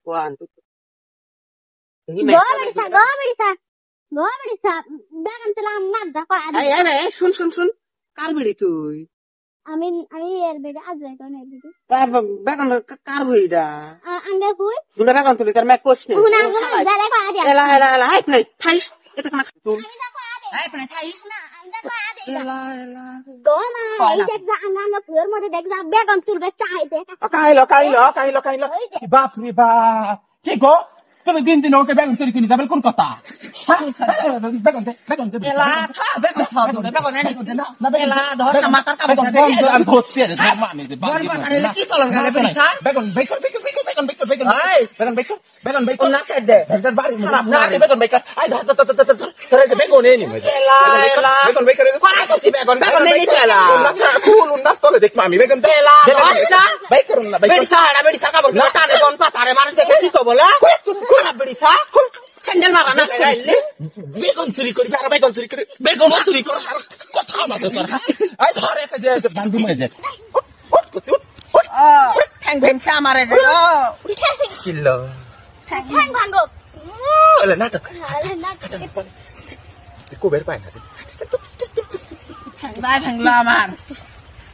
কোয়ান বেগম তুলাম মাছ যা কয় শুন শুন শুন কার বিড়ি তুই আমি এর বেগে আজ কোন এর বেগে বেগন কার বিড়িটা আঙ্গে ফুল দুটা বেগন তুলি তার ম্যাক কোশ্চেন উনা জালে কয় আদি এলা এলা এলা হাই প্লে থাইস এটা কেন তুল আমি যা কয় আদি হাই প্লে থাইস না আমি যা কয় আদি এলা এলা দোনা এই দেখ যা আঙ্গা ফুয়ের মধ্যে দেখ যা বেগম তুলবে চাইতে কাইলো বাপ রে বাপ কি গো তুমি দিন দিন ওকে বেগুন চুরি কিনে যাবেন কোন কথা বেগুন এলা থা বেগন থা দুটা বেগন এনে এলা ধর না মাথার কাম আমি ধরছি রে আমি যে কি চলন গেলে বিড়ি খা বেগুন কোন না সাইড দে বাড়ি না বেগুন বেকার আই ধর যে বেগুন এনে এলা এলা বেগুন বেকার কোন আছে বেগন এনে এলা কুল না তলে দেখবা আমি বেগুন এলা না বেকার না বিড়ি খা কাবর না টানে কোন পাতারে মানুষ দেখে কি কব বলা খারাপ বিড়ি খা স্যান্ডেল মারা না গাইলে বেগুন চুরি করি আর বেগুন চুরি করে বেগুন চুরি কর কথা মাথা তোর আই ধর একটা যে বান্ধু মরে যায় উঠ ঠ্যাং ভেং খা মারে যে কিল্লো ঠ্যাং ভাঙো ওলে নাটক না কোবের পায় না ঠ্যাং ভাঙলো আমার